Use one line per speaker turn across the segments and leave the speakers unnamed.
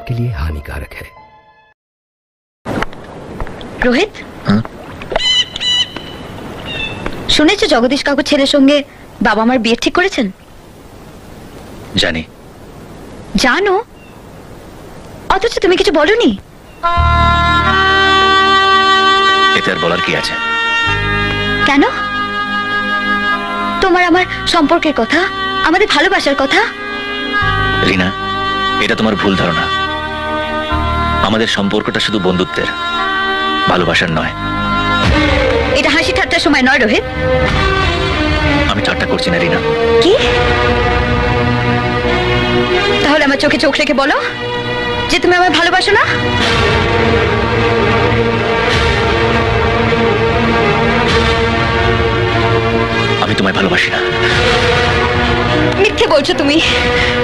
आपके लिए हानिकारक है।
রোহিত, শুনেছো জগদীশ কাকু ছেলের সঙ্গে বাবা মার বিয়ে ঠিক করেছেন?
জানি।
জানো, অথচ তুমি কিছু বলনি।
এতে আর বলার কি আছে?
কেন? তোমার আমার সম্পর্কের কথা, আমাদের ভালোবাসার কথা।
রিনা, এটা তোমার ভুল ধারণা। আমাদের সম্পর্কটা শুধু বন্ধুত্বের, ভালোবাসার নয়।
এটা হাসি ঠাট্টার সময় নয় রোহিত।
আমি ঠাট্টা করছি না রিনা।
কি? তাহলে আমার চোখে চোখ রেখে বলো যে তুমি আমায় ভালোবাসো না।
আমি তোমায় ভালোবাসি না।
মিথ্যে বলছো তুমি।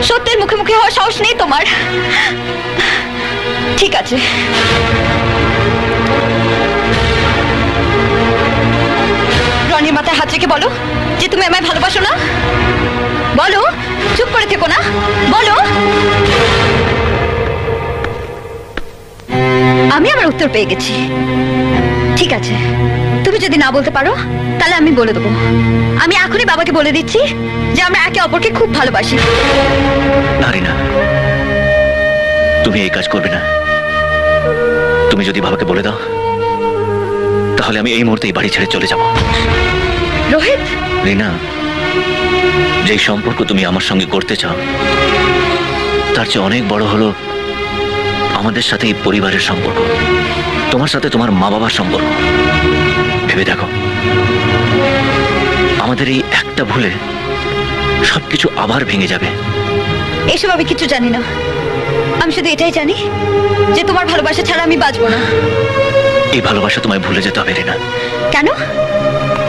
সত্যের মুখে মুখে হওয়ার সাহস নেই তোমার। ঠিক আছে, রনির মাথায় হাত রেখে বলো যে তুমি আমায় ভালোবাসো না। বলো, চুপ করে থেকো না, বলো। আমি আমার উত্তর পেয়ে গেছি। ঠিক আছে, তুমি যদি না বলতে পারো তাহলে আমি বলে দেবো। আমি এখনই বাবাকে বলে দিচ্ছি যে আমরা একে অপরকে খুব ভালোবাসি।
না রিনা, তুমি এই কাজ করবে না। তুমি যদি বাবাকে বলে দাও তাহলে আমি এই মুহূর্তে এই বাড়ি ছেড়ে চলে যাব।
রোহিত,
রিনা, যে সম্পর্ক তুমি আমার সঙ্গে করতে চাও তার চেয়ে অনেক বড় হলো আমাদের সাথে এই পরিবারের সম্পর্ক, তোমার সাথে তোমার মা বাবার সম্পর্ক। ভেবে দেখো, আমাদের এই একটা ভুলে সবকিছু আবার ভেঙে যাবে।
এসব আমি কিছু জানি না। আমি শুধু এটাই জানি যে তোমার ভালোবাসা ছাড়া আমি বাঁচবো না।
এই ভালোবাসা তোমায় ভুলে যেতে হবে রিনা।
কেন?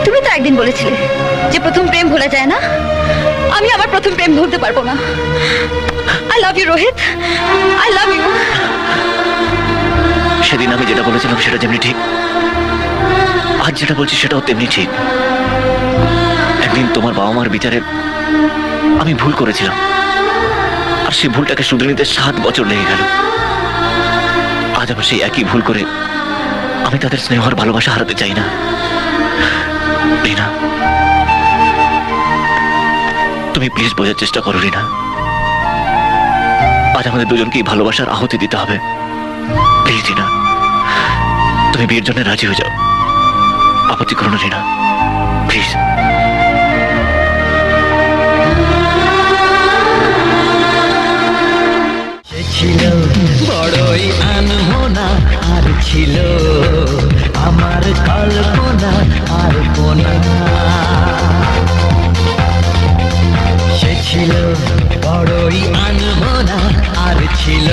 তুমি তো একদিন বলেছিলে যে প্রথম প্রেম ভোলা যায় না। আমি আমার প্রথম প্রেম ভুলতে পারবো না। I love you Rohit, I love you.
সেদিন আমি যেটা বলেছিলাম সেটা যেমনি ঠিক, আজ যেটা বলছি সেটাও তেমনি ঠিক। একদিন তোমার বাবা মার বিচারে আমি ভুল করেছিলাম, আর সেই ভুলটাকে শুধরে নিতে 7 বছর লেগে গেল। আজ আবার সেই একই ভুল করে আমি তাদের স্নেহ আর ভালোবাসা হারাতে চাই না। রিনা, তুমি প্লিজ বোঝার চেষ্টা করো রিনা। আজ আমাদের দুজনকেই ভালোবাসার আহুতি দিতে হবে। প্লিজ রিনা, তুমি বিয়ের জন্য রাজি হয়ে যাও। আপত্তি করো না রিনা, প্লিজ।
ছিল বড়ই আনমনা, আর ছিল আমার কল্পনা আর কোনা। সে ছিল বড়ই আনমনা, আর ছিল